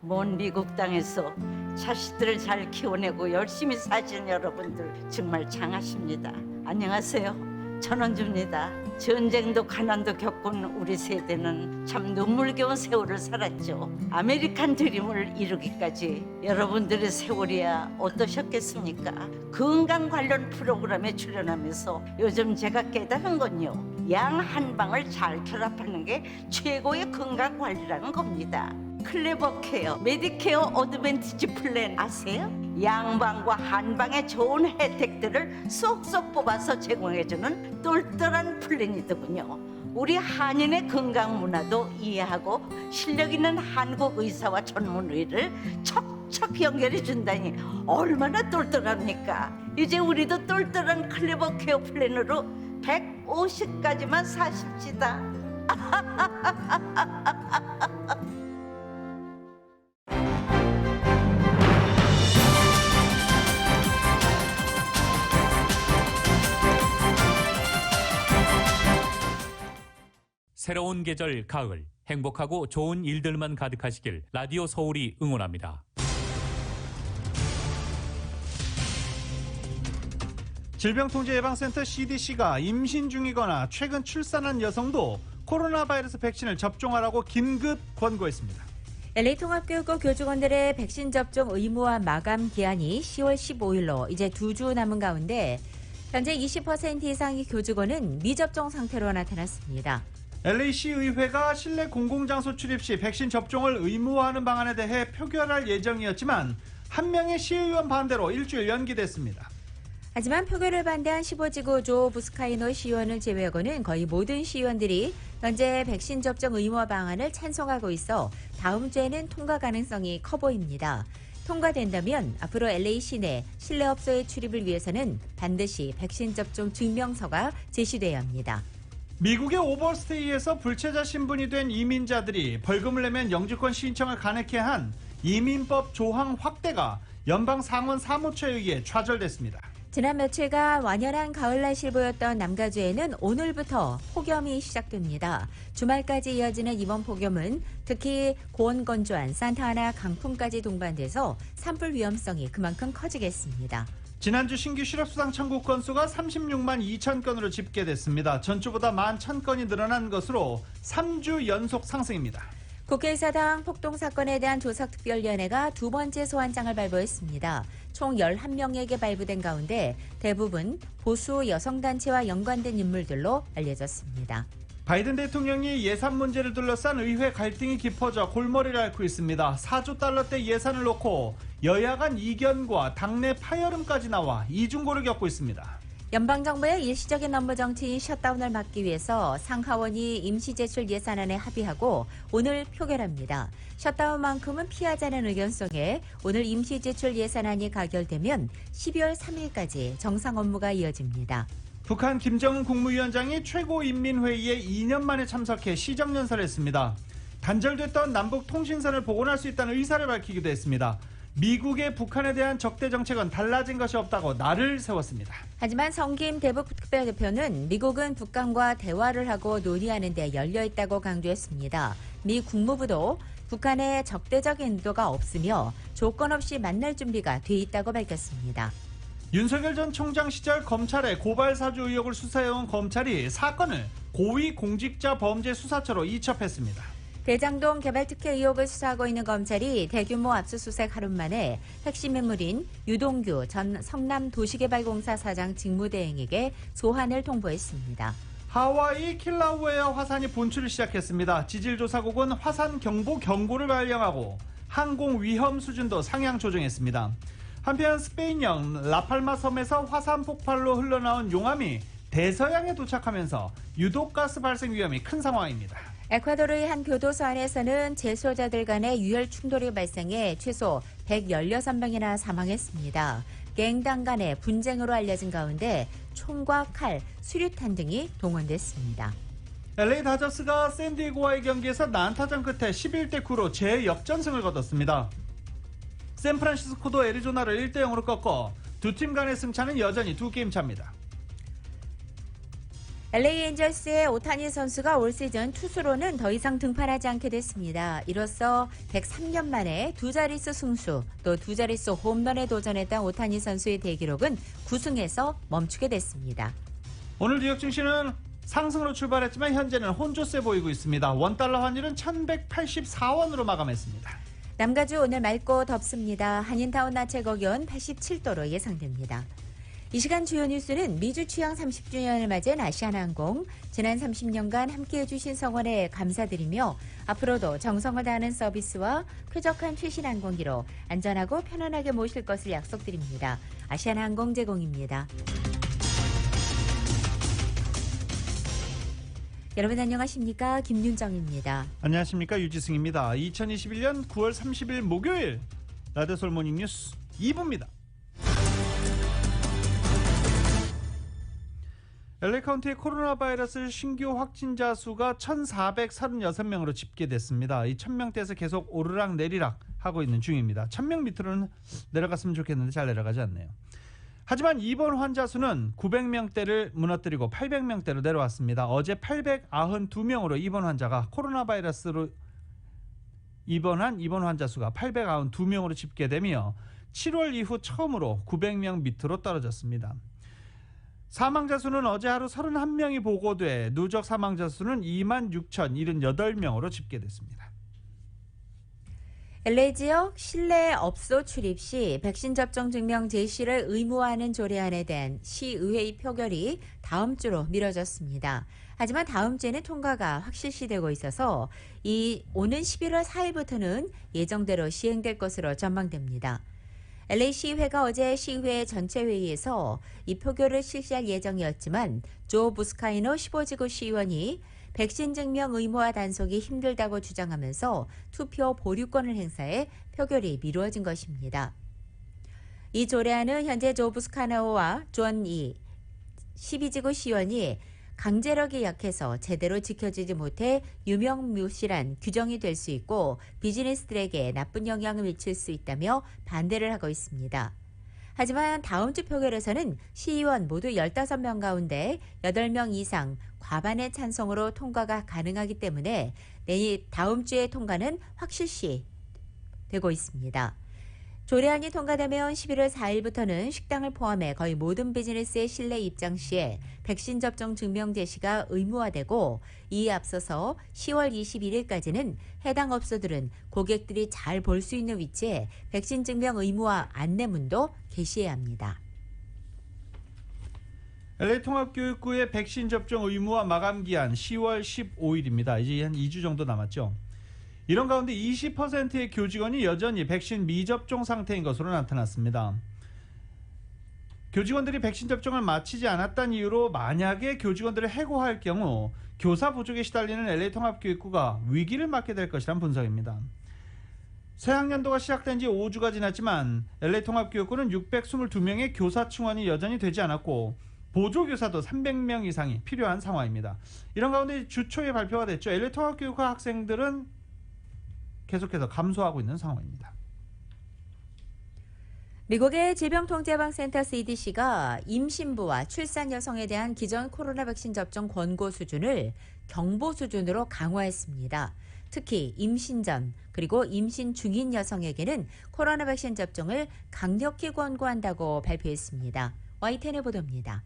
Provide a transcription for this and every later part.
먼 미국 땅에서 자식들을 잘 키워내고 열심히 사신 여러분들 정말 장하십니다. 안녕하세요. 전원주입니다. 전쟁도 가난도 겪은 우리 세대는 참 눈물겨운 세월을 살았죠. 아메리칸 드림을 이루기까지 여러분들의 세월이야 어떠셨겠습니까? 건강 관련 프로그램에 출연하면서 요즘 제가 깨달은 건요, 양 한 방을 잘 결합하는 게 최고의 건강 관리라는 겁니다. 클레버 케어, 메디케어 어드밴티지 플랜 아세요? 양방과 한방의 좋은 혜택들을 쏙쏙 뽑아서 제공해주는 똘똘한 플랜이더군요. 우리 한인의 건강 문화도 이해하고 실력 있는 한국 의사와 전문의를 척척 연결해 준다니 얼마나 똘똘합니까? 이제 우리도 똘똘한 클레버 케어 플랜으로 150까지만 사십시다. 새로운 계절 가을, 행복하고 좋은 일들만 가득하시길 라디오 서울이 응원합니다. 질병통제예방센터 CDC가 임신 중이거나 최근 출산한 여성도 코로나 바이러스 백신을 접종하라고 긴급 권고했습니다. LA통합교육고 교직원들의 백신 접종 의무화 마감 기한이 10월 15일로 이제 2주 남은 가운데 현재 20% 이상의 교직원은 미접종 상태로 나타났습니다. LA시 의회가 실내 공공장소 출입 시 백신 접종을 의무화하는 방안에 대해 표결할 예정이었지만 한 명의 시의원 반대로 일주일 연기됐습니다. 하지만 표결을 반대한 15지구 조 부스카이노 시의원을 제외하고는 거의 모든 시의원들이 현재 백신 접종 의무화 방안을 찬성하고 있어 다음 주에는 통과 가능성이 커 보입니다. 통과된다면 앞으로 LA 시내 실내업소의 출입을 위해서는 반드시 백신 접종 증명서가 제시돼야 합니다. 미국의 오버스테이에서 불체자 신분이 된 이민자들이 벌금을 내면 영주권 신청을 가능케 한 이민법 조항 확대가 연방 상원 사무처에 의해 좌절됐습니다. 지난 며칠간 완연한 가을 날씨를 보였던 남가주에는 오늘부터 폭염이 시작됩니다. 주말까지 이어지는 이번 폭염은 특히 고온건조한 산타아나 강풍까지 동반돼서 산불 위험성이 그만큼 커지겠습니다. 지난주 신규 실업수당 청구 건수가 36만 2천 건으로 집계됐습니다. 전주보다 11,000건이 늘어난 것으로 3주 연속 상승입니다. 국회의사당 폭동 사건에 대한 조사특별위원회가 두 번째 소환장을 발부했습니다. 총 11명에게 발부된 가운데 대부분 보수 여성단체와 연관된 인물들로 알려졌습니다. 바이든 대통령이 예산 문제를 둘러싼 의회 갈등이 깊어져 골머리를 앓고 있습니다. 4조 달러대 예산을 놓고 여야 간 이견과 당내 파열음까지 나와 이중고를 겪고 있습니다. 연방정부의 일시적인 업무 정치인 셧다운을 막기 위해서 상하원이 임시제출 예산안에 합의하고 오늘 표결합니다. 셧다운만큼은 피하자는 의견 속에 오늘 임시제출 예산안이 가결되면 12월 3일까지 정상 업무가 이어집니다. 북한 김정은 국무위원장이 최고인민회의에 2년 만에 참석해 시정연설을 했습니다. 단절됐던 남북 통신선을 복원할 수 있다는 의사를 밝히기도 했습니다. 미국의 북한에 대한 적대 정책은 달라진 것이 없다고 날을 세웠습니다. 하지만 성김 대북 특별대표는 미국은 북한과 대화를 하고 논의하는 데 열려있다고 강조했습니다. 미 국무부도 북한의 적대적인 의도가 없으며 조건 없이 만날 준비가 돼 있다고 밝혔습니다. 윤석열 전 총장 시절 검찰의 고발 사주 의혹을 수사해온 검찰이 사건을 고위공직자범죄수사처로 이첩했습니다. 대장동 개발특혜 의혹을 수사하고 있는 검찰이 대규모 압수수색 하루 만에 핵심 인물인 유동규 전 성남도시개발공사 사장 직무대행에게 소환을 통보했습니다. 하와이 킬라우에어 화산이 분출을 시작했습니다. 지질조사국은 화산 경보 경고를 발령하고 항공 위험 수준도 상향 조정했습니다. 한편 스페인령 라팔마 섬에서 화산 폭발로 흘러나온 용암이 대서양에 도착하면서 유독가스 발생 위험이 큰 상황입니다. 에콰도르의 한 교도소 안에서는 재소자들 간의 유혈 충돌이 발생해 최소 116명이나 사망했습니다. 갱당 간의 분쟁으로 알려진 가운데 총과 칼, 수류탄 등이 동원됐습니다. LA 다저스가 샌디에고와의 경기에서 난타전 끝에 11대 9로 재역전승을 거뒀습니다. 샌프란시스코도 애리조나를 1대0으로 꺾어 두 팀 간의 승차는 여전히 2게임 차입니다. LA 엔젤스의 오타니 선수가 올 시즌 투수로는 더 이상 등판하지 않게 됐습니다. 이로써 103년 만에 두 자릿수 승수 또 두 자릿수 홈런에 도전했던 오타니 선수의 대기록은 9승에서 멈추게 됐습니다. 오늘 뉴욕 증시는 상승으로 출발했지만 현재는 혼조세 보이고 있습니다. 원달러 환율은 1184원으로 마감했습니다. 남가주 오늘 맑고 덥습니다. 한인타운 낮 최고 기온 87도로 예상됩니다. 이 시간 주요 뉴스는 미주 취양 30주년을 맞은 아시아나항공, 지난 30년간 함께해 주신 성원에 감사드리며 앞으로도 정성을 다하는 서비스와 쾌적한 최신 항공기로 안전하고 편안하게 모실 것을 약속드립니다. 아시아나항공 제공입니다. 여러분 안녕하십니까? 김윤정입니다. 안녕하십니까? 유지승입니다. 2021년 9월 30일 목요일 라디오 서울 모닝 뉴스 2부입니다. LA 카운티의 코로나 바이러스 신규 확진자 수가 1,436명으로 집계됐습니다. 이 1,000명대에서 계속 오르락 내리락 하고 있는 중입니다. 1,000명 밑으로는 내려갔으면 좋겠는데 잘 내려가지 않네요. 하지만 입원 환자 수는 900명대를 무너뜨리고 800명대로 내려왔습니다. 어제 892명으로 입원 환자가 코로나 바이러스로 입원한 입원 환자 수가 892명으로 집계되며 7월 이후 처음으로 900명 밑으로 떨어졌습니다. 사망자 수는 어제 하루 31명이 보고돼 누적 사망자 수는 26,078명으로 집계됐습니다. LA 지역 실내 업소 출입 시 백신 접종 증명 제시를 의무화하는 조례안에 대한 시의회의 표결이 다음 주로 미뤄졌습니다. 하지만 다음 주에는 통과가 확실시되고 있어서 오는 11월 4일부터는 예정대로 시행될 것으로 전망됩니다. LA 시의회가 어제 시의회 전체 회의에서 이 표결을 실시할 예정이었지만 조 부스카이노 15지구 시의원이 백신 증명 의무화 단속이 힘들다고 주장하면서 투표 보류권을 행사해 표결이 미루어진 것입니다. 이 조례안은 현재 조 부스카이노와 존 12지구 시의원이 강제력이 약해서 제대로 지켜지지 못해 유명무실한 규정이 될 수 있고 비즈니스들에게 나쁜 영향을 미칠 수 있다며 반대를 하고 있습니다. 하지만 다음 주 표결에서는 시의원 모두 15명 가운데 8명 이상 과반의 찬성으로 통과가 가능하기 때문에 다음 주에 통과는 확실시 되고 있습니다. 조례안이 통과되면 11월 4일부터는 식당을 포함해 거의 모든 비즈니스의 실내 입장 시에 백신 접종 증명 제시가 의무화되고 이에 앞서서 10월 21일까지는 해당 업소들은 고객들이 잘 볼 수 있는 위치에 백신 증명 의무화 안내문도 게시해야 합니다. LA 통합교육부의 백신 접종 의무화 마감 기한 10월 15일입니다. 이제 한 2주 정도 남았죠. 이런 가운데 20%의 교직원이 여전히 백신 미접종 상태인 것으로 나타났습니다. 교직원들이 백신 접종을 마치지 않았다는 이유로 만약에 교직원들을 해고할 경우 교사 부족에 시달리는 LA 통합교육부가 위기를 맞게 될 것이란 분석입니다. 새학년도가 시작된 지 5주가 지났지만 LA 통합교육부는 622명의 교사 충원이 여전히 되지 않았고 보조교사도 300명 이상이 필요한 상황입니다. 이런 가운데 주 초에 발표가 됐죠. LA 통합교육부 학생들은 계속해서 감소하고 있는 상황입니다. 미국의 질병통제예방센터 CDC가 임신부와 출산 여성에 대한 기존 코로나 백신 접종 권고 수준을 경보 수준으로 강화했습니다. 특히 임신 전 그리고 임신 중인 여성에게는 코로나 백신 접종을 강력히 권고한다고 발표했습니다. YTN의 보도입니다.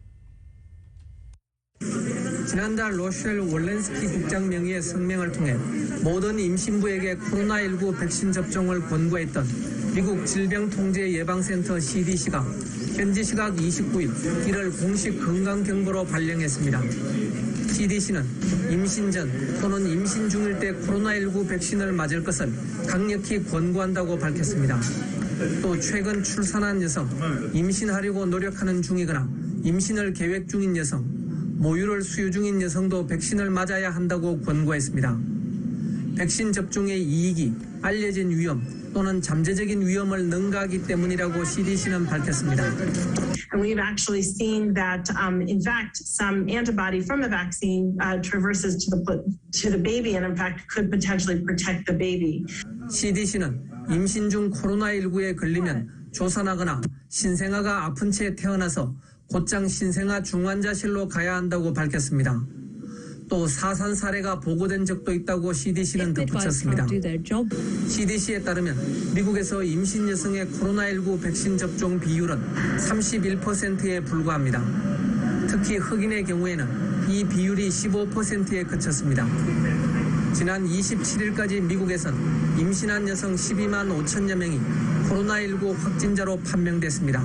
지난달 로셸 월렌스키 국장 명의의 성명을 통해 모든 임신부에게 코로나19 백신 접종을 권고했던 미국 질병통제예방센터 CDC가 현지 시각 29일 이를 공식 건강경보로 발령했습니다. CDC는 임신 전 또는 임신 중일 때 코로나19 백신을 맞을 것을 강력히 권고한다고 밝혔습니다. 또 최근 출산한 여성, 임신하려고 노력하는 중이거나 임신을 계획 중인 여성, 모유를 수유 중인 여성도 백신을 맞아야 한다고 권고했습니다. 백신 접종의 이익이 알려진 위험 또는 잠재적인 위험을 능가하기 때문이라고 CDC는 밝혔습니다. And we've actually seen that, in fact, some antibody from the vaccine traverses to the baby and, in fact, could potentially protect the baby. CDC는 임신 중 코로나19에 걸리면 조산하거나 신생아가 아픈 채 태어나서 곧장 신생아 중환자실로 가야 한다고 밝혔습니다. 또 사산 사례가 보고된 적도 있다고 CDC는 덧붙였습니다. CDC에 따르면 미국에서 임신 여성의 코로나19 백신 접종 비율은 31%에 불과합니다. 특히 흑인의 경우에는 이 비율이 15%에 그쳤습니다. 지난 27일까지 미국에선 임신한 여성 12만 5천여 명이 코로나19 확진자로 판명됐습니다.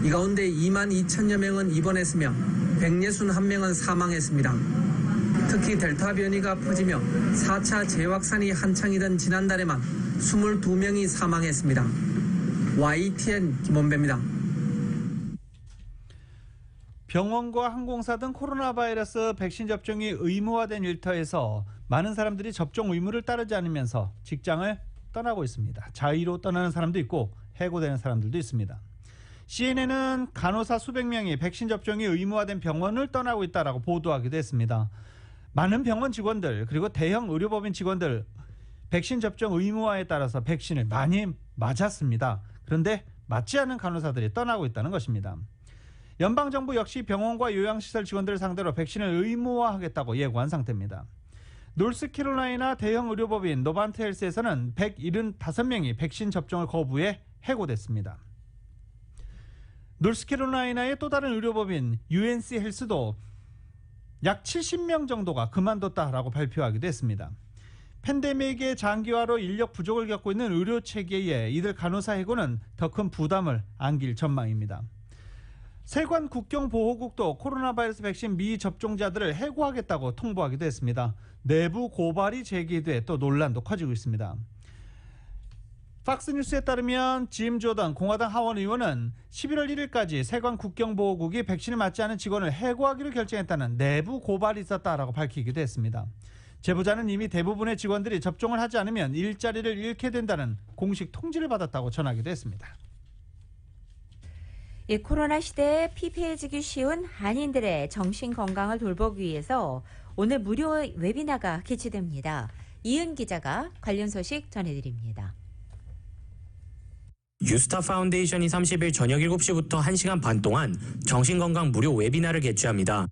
이 가운데 2만 2천여 명은 입원했으며 161명은 사망했습니다. 특히 델타 변이가 퍼지며 4차 재확산이 한창이던 지난달에만 22명이 사망했습니다. YTN 김원배입니다. 병원과 항공사 등 코로나 바이러스 백신 접종이 의무화된 일터에서 많은 사람들이 접종 의무를 따르지 않으면서 직장을 떠나고 있습니다. 자의로 떠나는 사람도 있고 해고되는 사람들도 있습니다. CNN은 간호사 수백 명이 백신 접종이 의무화된 병원을 떠나고 있다라고 보도하기도 했습니다. 많은 병원 직원들 그리고 대형 의료법인 직원들 백신 접종 의무화에 따라서 백신을 많이 맞았습니다. 그런데 맞지 않은 간호사들이 떠나고 있다는 것입니다. 연방정부 역시 병원과 요양시설 직원들을 상대로 백신을 의무화하겠다고 예고한 상태입니다. 노스캐롤라이나 대형 의료법인 노반트 헬스에서는 175명이 백신 접종을 거부해 해고됐습니다. 노스캐롤라이나의 또 다른 의료법인 UNC 헬스도 약 70명 정도가 그만뒀다라고 발표하기도 했습니다. 팬데믹의 장기화로 인력 부족을 겪고 있는 의료 체계에 이들 간호사 해고는 더 큰 부담을 안길 전망입니다. 세관 국경보호국도 코로나 바이러스 백신 미접종자들을 해고하겠다고 통보하기도 했습니다. 내부 고발이 제기돼 또 논란도 커지고 있습니다. 팍스뉴스에 따르면 짐 조던 공화당 하원 의원은 11월 1일까지 세관 국경보호국이 백신을 맞지 않은 직원을 해고하기로 결정했다는 내부 고발이 있었다라고 밝히기도 했습니다. 제보자는 이미 대부분의 직원들이 접종을 하지 않으면 일자리를 잃게 된다는 공식 통지를 받았다고 전하기도 했습니다. 코로나 시대에 피폐해지기 쉬운 한인들의 정신 건강을 돌보기 위해서 오늘 무료 웨비나가 개최됩니다. 이은 기자가 관련 소식 전해드립니다. 유스타 파운데이션이 30일 저녁 7시부터 1시간 반 동안 정신건강 무료 웨비나를 개최합니다.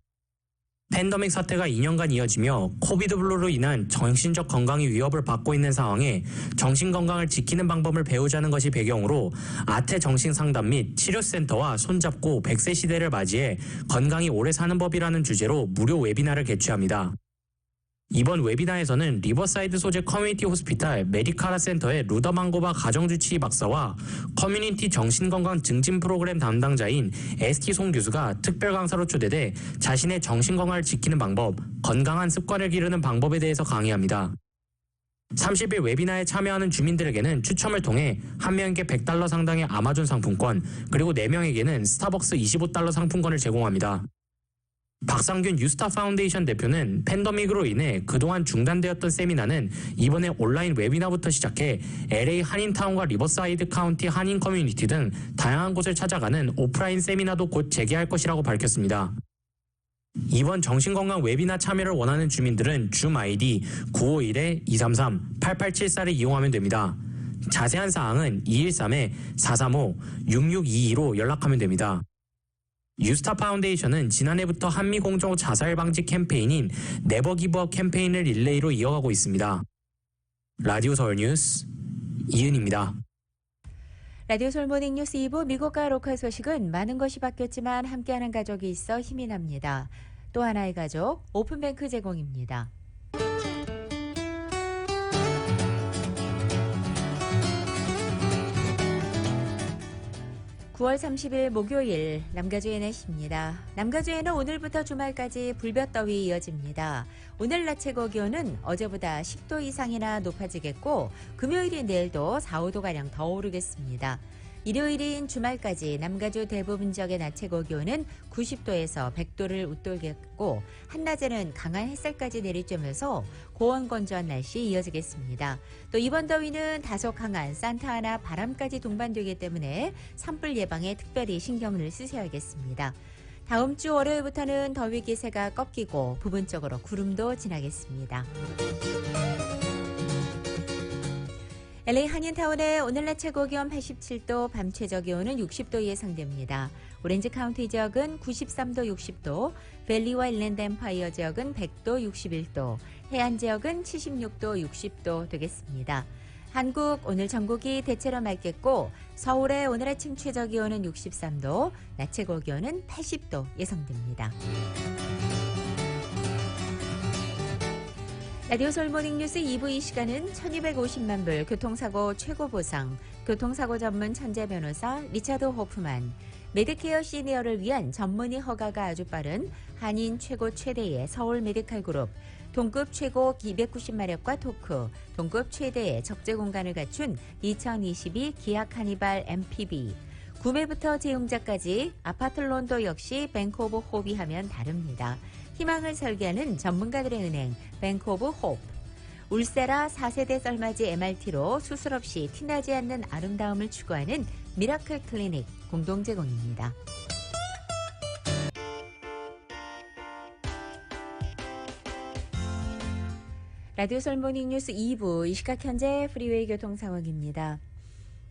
팬데믹 사태가 2년간 이어지며 코비드 블루로 인한 정신적 건강이 위협을 받고 있는 상황에 정신건강을 지키는 방법을 배우자는 것이 배경으로 아태 정신상담 및 치료센터와 손잡고 100세 시대를 맞이해 건강히 오래 사는 법이라는 주제로 무료 웨비나를 개최합니다. 이번 웨비나에서는 리버사이드 소재 커뮤니티 호스피탈 메디카라 센터의 루더망고바 가정주치의 박사와 커뮤니티 정신건강 증진 프로그램 담당자인 ST 송 교수가 특별 강사로 초대돼 자신의 정신건강을 지키는 방법, 건강한 습관을 기르는 방법에 대해서 강의합니다. 30일 웨비나에 참여하는 주민들에게는 추첨을 통해 한 명에게 $100 상당의 아마존 상품권, 그리고 4명에게는 스타벅스 $25 상품권을 제공합니다. 박상균 유스타 파운데이션 대표는 팬데믹으로 인해 그동안 중단되었던 세미나는 이번에 온라인 웨비나부터 시작해 LA 한인타운과 리버사이드 카운티 한인 커뮤니티 등 다양한 곳을 찾아가는 오프라인 세미나도 곧 재개할 것이라고 밝혔습니다. 이번 정신건강 웨비나 참여를 원하는 주민들은 줌 아이디 951-233-8874를 이용하면 됩니다. 자세한 사항은 213-435-6622로 연락하면 됩니다. 유스타 파운데이션은 지난해부터 한미 공조 자살 방지 캠페인인 네버 기브업 캠페인을 릴레이로 이어가고 있습니다. 라디오 서울 뉴스 이은입니다. 라디오 서울 모닝 뉴스 2부 미국과 로컬 소식은 많은 것이 바뀌었지만 함께하는 가족이 있어 힘이 납니다. 또 하나의 가족 오픈뱅크 제공입니다. 9월 30일 목요일 남가주의 날씨입니다. 남가주에는 오늘부터 주말까지 불볕더위 이어집니다. 오늘 낮 최고 기온은 어제보다 10도 이상이나 높아지겠고 금요일인 내일도 4, 5도가량 더 오르겠습니다. 일요일인 주말까지 남가주 대부분 지역의 낮 최고 기온은 90도에서 100도를 웃돌겠고 한낮에는 강한 햇살까지 내리쬐면서 고온 건조한 날씨 이어지겠습니다. 또 이번 더위는 다소 강한 산타아나 바람까지 동반되기 때문에 산불 예방에 특별히 신경을 쓰셔야겠습니다. 다음 주 월요일부터는 더위 기세가 꺾이고 부분적으로 구름도 지나겠습니다. LA 한인타운의 오늘 낮 최고 기온 87도, 밤 최저 기온은 60도 예상됩니다. 오렌지 카운티 지역은 93도, 60도, 밸리와 일랜드 엠파이어 지역은 100도, 61도, 해안 지역은 76도, 60도 되겠습니다. 한국 오늘 전국이 대체로 맑겠고 서울의 오늘 아침 최저 기온은 63도, 낮 최고 기온은 80도 예상됩니다. 라디오 서울 모닝뉴스 2부 이 시간은 1250만 불 교통사고 최고 보상, 교통사고 전문 천재 변호사 리차드 호프만, 메디케어 시니어를 위한 전문의 허가가 아주 빠른 한인 최고 최대의 서울 메디칼 그룹, 동급 최고 290마력과 토크, 동급 최대의 적재 공간을 갖춘 2022 기아 카니발 MPV, 구매부터 재용자까지 아파트론도 역시 뱅크 오브 홉이 하면 다릅니다. 희망을 설계하는 전문가들의 은행 뱅크 오브 홉, 울세라 4세대 썰맞이 MRT로 수술 없이 티나지 않는 아름다움을 추구하는 미라클 클리닉 공동 제공입니다. 라디오 서울 모닝뉴스 2부 이 시각 현재 프리웨이 교통 상황입니다.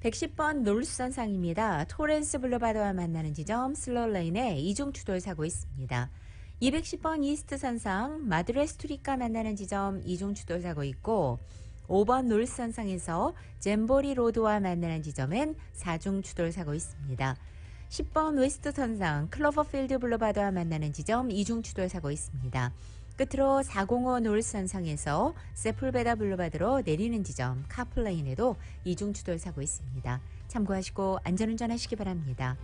110번 노르스선상입니다. 토렌스 블루바드와 만나는 지점 슬로레인에 이중 추돌 사고 있습니다. 210번 이스트 선상 마드레스투리카 만나는 지점 이중 추돌 사고 있고 5번 노스 선상에서 잼보리 로드와 만나는 지점엔 4중 추돌 사고 있습니다. 10번 웨스트 선상 클로버필드 블루바드와 만나는 지점 2중 추돌 사고 있습니다. 끝으로 405 노스 선상에서 세풀베다 블루바드로 내리는 지점 카플레인에도 2중 추돌 사고 있습니다. 참고하시고 안전운전 하시기 바랍니다.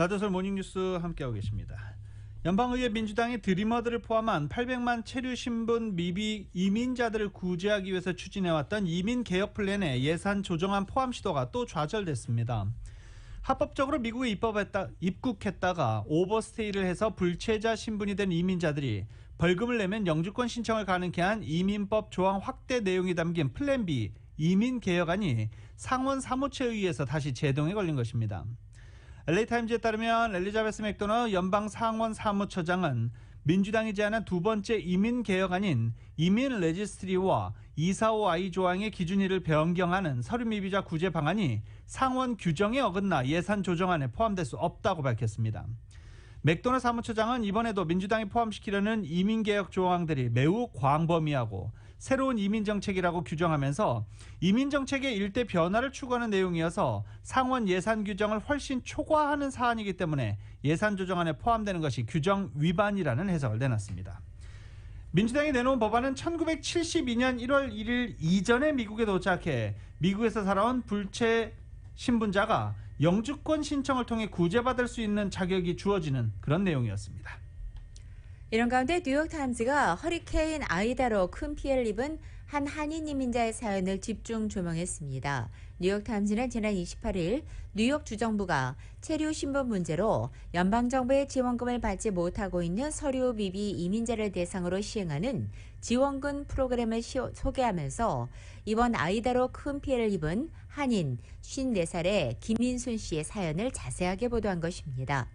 라디오 서울 모닝뉴스 함께하고 계십니다. 연방의회 민주당이 드리머들을 포함한 800만 체류 신분 미비 이민자들을 구제하기 위해서 추진해왔던 이민개혁 플랜의 예산 조정안 포함 시도가 또 좌절됐습니다. 합법적으로 미국에 입국했다가 오버스테이를 해서 불체자 신분이 된 이민자들이 벌금을 내면 영주권 신청을 가능케 한 이민법 조항 확대 내용이 담긴 플랜 B 이민개혁안이 상원 사무처의회에서 다시 제동에 걸린 것입니다. LA타임즈에 따르면 엘리자베스 맥도너 연방 상원 사무처장은 민주당이 제안한 두 번째 이민개혁안인 이민 레지스트리와 245I 조항의 기준일을 변경하는 서류 미비자 구제 방안이 상원 규정에 어긋나 예산 조정안에 포함될 수 없다고 밝혔습니다. 맥도너 사무처장은 이번에도 민주당이 포함시키려는 이민개혁 조항들이 매우 광범위하고 새로운 이민정책이라고 규정하면서 이민정책의 일대 변화를 추구하는 내용이어서 상원 예산 규정을 훨씬 초과하는 사안이기 때문에 예산 조정안에 포함되는 것이 규정 위반이라는 해석을 내놨습니다. 민주당이 내놓은 법안은 1972년 1월 1일 이전에 미국에 도착해 미국에서 살아온 불체 신분자가 영주권 신청을 통해 구제받을 수 있는 자격이 주어지는 그런 내용이었습니다. 이런 가운데 뉴욕타임즈가 허리케인 아이다로 큰 피해를 입은 한 한인 이민자의 사연을 집중 조명했습니다. 뉴욕타임즈는 지난 28일 뉴욕 주정부가 체류 신분 문제로 연방정부의 지원금을 받지 못하고 있는 서류 미비 이민자를 대상으로 시행하는 지원금 프로그램을 소개하면서 이번 아이다로 큰 피해를 입은 한인 54살의 김인순 씨의 사연을 자세하게 보도한 것입니다.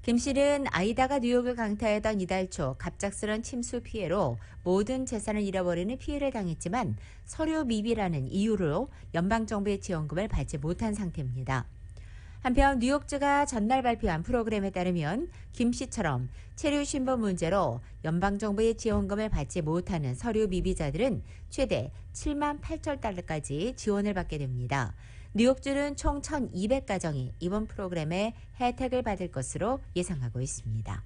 김 씨는 아이다가 뉴욕을 강타하던 이달 초 갑작스런 침수 피해로 모든 재산을 잃어버리는 피해를 당했지만 서류 미비라는 이유로 연방정부의 지원금을 받지 못한 상태입니다. 한편 뉴욕주가 전날 발표한 프로그램에 따르면 김 씨처럼 체류 신분 문제로 연방정부의 지원금을 받지 못하는 서류 미비자들은 최대 7만 8천 달러까지 지원을 받게 됩니다. 뉴욕주는 총 1,200가정이 이번 프로그램에 혜택을 받을 것으로 예상하고 있습니다.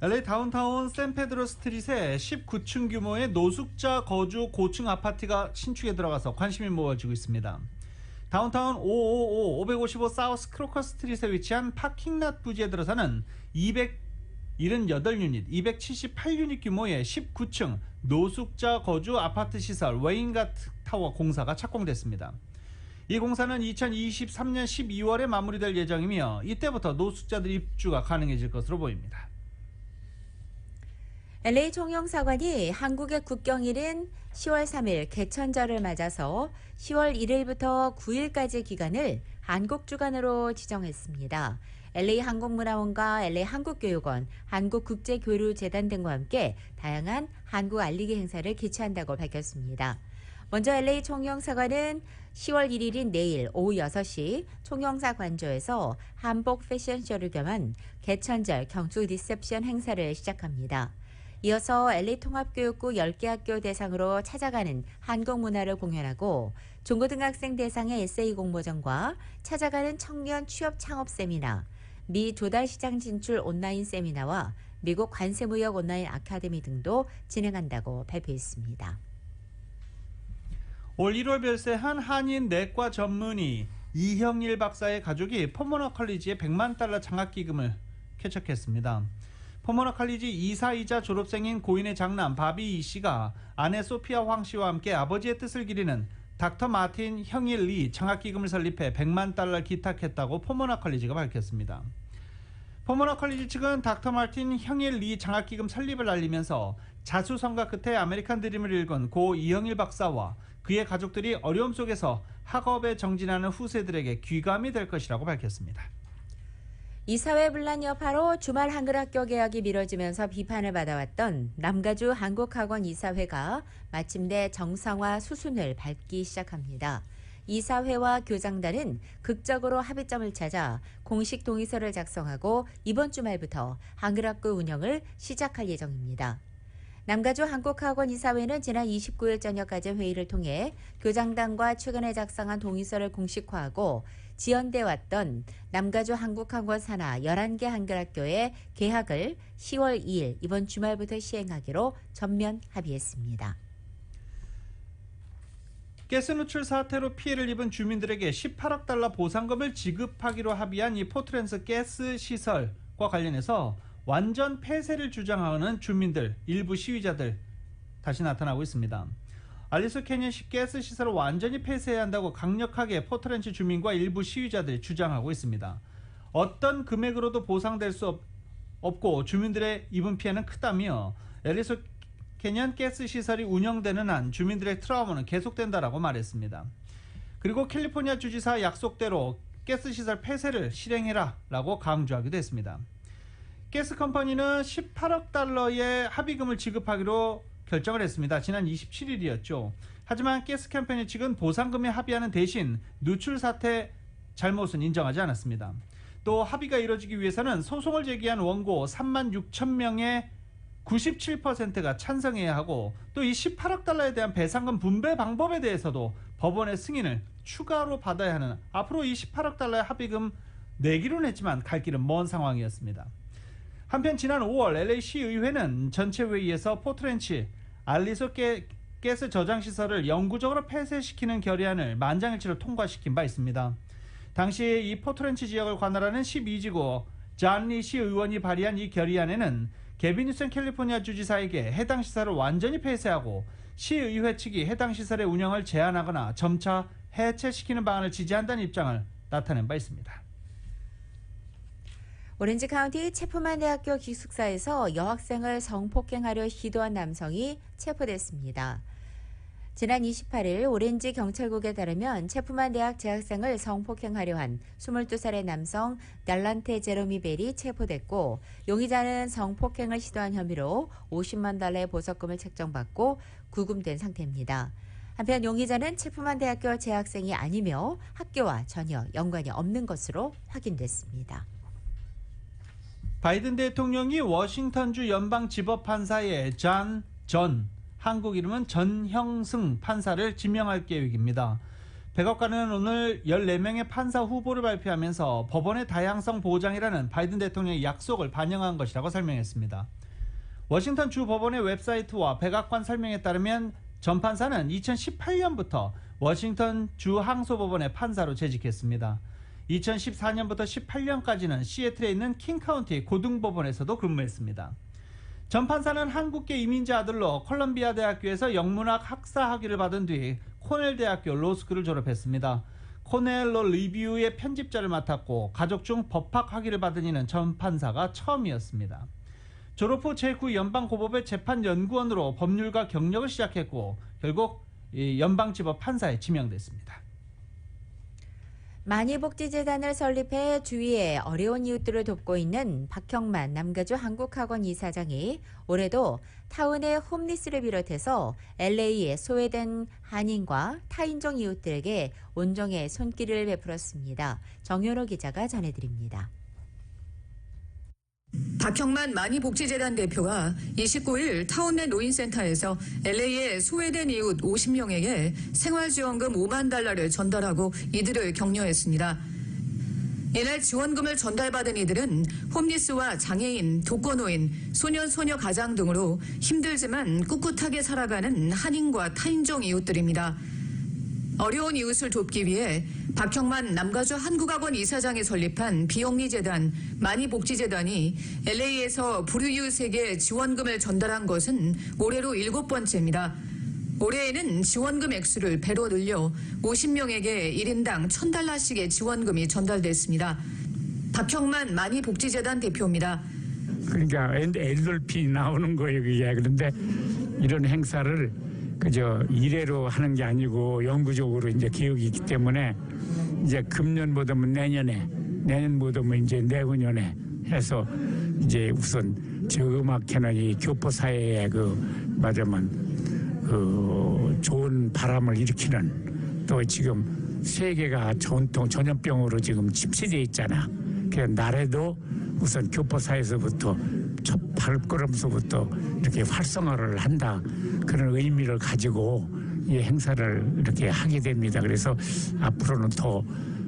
LA 다운타운 샌페드로 스트릿에 19층 규모의 노숙자 거주 고층 아파트가 신축에 들어가서 관심이 모아지고 있습니다. 다운타운 555 사우스 크로커 스트릿에 위치한 파킹랏 부지에 들어서는 278유닛, 278유닛 규모의 19층 노숙자 거주 아파트 시설 웨인가트 타워 공사가 착공됐습니다. 이 공사는 2023년 12월에 마무리될 예정이며 이때부터 노숙자들 입주가 가능해질 것으로 보입니다. LA 총영사관이 한국의 국경일인 10월 3일 개천절을 맞아서 10월 1일부터 9일까지 기간을 한국 주간으로 지정했습니다. LA 항공문화원과 LA 한국교육원, 한국국제교류재단 등과 함께 다양한 한국 알리기 행사를 개최한다고 밝혔습니다. 먼저 LA 총영사관은 10월 1일인 내일 오후 6시 총영사 관저에서 한복 패션쇼를 겸한 개천절 경축 리셉션 행사를 시작합니다. 이어서 LA 통합교육구 10개 학교 대상으로 찾아가는 한국 문화를 공연하고 중고등학생 대상의 에세이 공모전과 찾아가는 청년 취업 창업 세미나, 미 조달시장 진출 온라인 세미나와 미국 관세무역 온라인 아카데미 등도 진행한다고 발표했습니다. 올 1월 별세한 한인 내과 전문의 이형일 박사의 가족이 포모너 컬리지의 100만 달러 장학기금을 쾌척했습니다. 포모너 컬리지 이사이자 졸업생인 고인의 장남 바비 이 씨가 아내 소피아 황 씨와 함께 아버지의 뜻을 기리는 닥터 마틴 형일 리 장학기금을 설립해 100만 달러를 기탁했다고 포모너 컬리지가 밝혔습니다. 포모너 컬리지 측은 닥터 마틴 형일 리 장학기금 설립을 알리면서 자수성가 끝에 아메리칸 드림을 일군 고 이형일 박사와 그의 가족들이 어려움 속에서 학업에 정진하는 후세들에게 귀감이 될 것이라고 밝혔습니다. 이사회 분란 여파로 주말 한글학교 개학이 미뤄지면서 비판을 받아왔던 남가주 한국학원 이사회가 마침내 정상화 수순을 밟기 시작합니다. 이사회와 교장단은 극적으로 합의점을 찾아 공식 동의서를 작성하고 이번 주말부터 한글학교 운영을 시작할 예정입니다. 남가주 한국학원 이사회는 지난 29일 저녁까지 회의를 통해 교장단과 최근에 작성한 동의서를 공식화하고 지연돼 왔던 남가주 한국학원 산하 11개 한글학교의 개학을 10월 2일 이번 주말부터 시행하기로 전면 합의했습니다. 가스 누출 사태로 피해를 입은 주민들에게 18억 달러 보상금을 지급하기로 합의한 이 포트랜드 가스 시설과 관련해서 완전 폐쇄를 주장하는 주민들, 일부 시위자들 다시 나타나고 있습니다. 알리스 캐니언 가스 시설을 완전히 폐쇄해야 한다고 강력하게 포트랜드 주민과 일부 시위자들이 주장하고 있습니다. 어떤 금액으로도 보상될 수 없고 주민들의 입은 피해는 크다며 알리스 캐니언 가스 시설이 운영되는 한 주민들의 트라우마는 계속된다라고 말했습니다. 그리고 캘리포니아 주지사 약속대로 가스 시설 폐쇄를 실행해라라고 강조하기도 했습니다. 가스 컴퍼니는 18억 달러의 합의금을 지급하기로 결정을 했습니다. 지난 27일이었죠. 하지만 가스 컴퍼니 측은 보상금에 합의하는 대신 누출 사태 잘못은 인정하지 않았습니다. 또 합의가 이뤄지기 위해서는 소송을 제기한 원고 3만 6천 명의 97%가 찬성해야 하고 또 이 18억 달러에 대한 배상금 분배 방법에 대해서도 법원의 승인을 추가로 받아야 하는 앞으로 이 18억 달러의 합의금 내기로는 했지만 갈 길은 먼 상황이었습니다. 한편 지난 5월 LA시 의회는 전체 회의에서 포트랜드 알리소 가스 저장 시설을 영구적으로 폐쇄시키는 결의안을 만장일치로 통과시킨 바 있습니다. 당시 이 포트랜드 지역을 관할하는 12지구 존 리시 의원이 발의한 이 결의안에는 게빈 뉴섬 캘리포니아 주지사에게 해당 시설을 완전히 폐쇄하고 시의회 측이 해당 시설의 운영을 제한하거나 점차 해체시키는 방안을 지지한다는 입장을 나타낸 바 있습니다. 오렌지 카운티 체프만 대학교 기숙사에서 여학생을 성폭행하려 시도한 남성이 체포됐습니다. 지난 28일 오렌지 경찰국에 따르면 체프만 대학 재학생을 성폭행하려 한 22살의 남성 달란테 제로미 벨이 체포됐고 용의자는 성폭행을 시도한 혐의로 50만 달러의 보석금을 책정받고 구금된 상태입니다. 한편 용의자는 체프만 대학교 재학생이 아니며 학교와 전혀 연관이 없는 것으로 확인됐습니다. 바이든 대통령이 워싱턴주 연방지법판사의 전 한국 이름은 전형승 판사를 지명할 계획입니다. 백악관은 오늘 14명의 판사 후보를 발표하면서 법원의 다양성 보장이라는 바이든 대통령의 약속을 반영한 것이라고 설명했습니다. 워싱턴 주 법원의 웹사이트와 백악관 설명에 따르면 전 판사는 2018년부터 워싱턴 주 항소법원의 판사로 재직했습니다. 2014년부터 18년까지는 시애틀에 있는 킹카운티 고등법원에서도 근무했습니다. 전 판사는 한국계 이민자 아들로 콜롬비아 대학교에서 영문학 학사 학위를 받은 뒤 코넬 대학교 로스쿨을 졸업했습니다. 코넬 로 리뷰의 편집자를 맡았고 가족 중 법학 학위를 받은 이는 전 판사가 처음이었습니다. 졸업 후 제9연방고법의 재판연구원으로 법률가 경력을 시작했고 결국 연방지법 판사에 지명됐습니다. 많이복지재단을 설립해 주위의 어려운 이웃들을 돕고 있는 박형만 남가주 한국학원 이사장이 올해도 타운의 홈리스를 비롯해서 LA에 소외된 한인과 타인종 이웃들에게 온정의 손길을 베풀었습니다. 정현호 기자가 전해드립니다. 박형만 많이복지재단 대표가 29일 타운 내 노인센터에서 LA에 소외된 이웃 50명에게 생활지원금 5만 달러를 전달하고 이들을 격려했습니다. 이날 지원금을 전달받은 이들은 홈리스와 장애인, 독거노인, 소년, 소녀 가장 등으로 힘들지만 꿋꿋하게 살아가는 한인과 타인종 이웃들입니다. 어려운 이웃을 돕기 위해 박형만 남가주 한국학원 이사장이 설립한 비영리재단 많이복지재단이 LA에서 불우이웃에게 지원금을 전달한 것은 올해로 7번째입니다. 올해에는 지원금 액수를 배로 늘려 50명에게 1인당 $1,000씩의 지원금이 전달됐습니다. 박형만 많이복지재단 대표입니다. 그러니까 엔돌핀이 나오는 거예요, 그게. 그런데 이런 행사를 그저 일회로 하는 게 아니고 영구적으로 이제 계획이 있기 때문에 이제 금년 못하면 내년에, 내년 못하면 이제 내후년에 해서 이제 우선 저 음악 캐논이 교포 사회에 말하면 좋은 바람을 일으키는, 또 지금 세계가 전염병으로 지금 침체돼 있잖아. 그래서 나라도 우선 교포 사회에서부터 첫 발걸음서부터 이렇게 활성화를 한다, 그런 의미를 가지고 이 행사를 이렇게 하게 됩니다. 그래서 앞으로는 더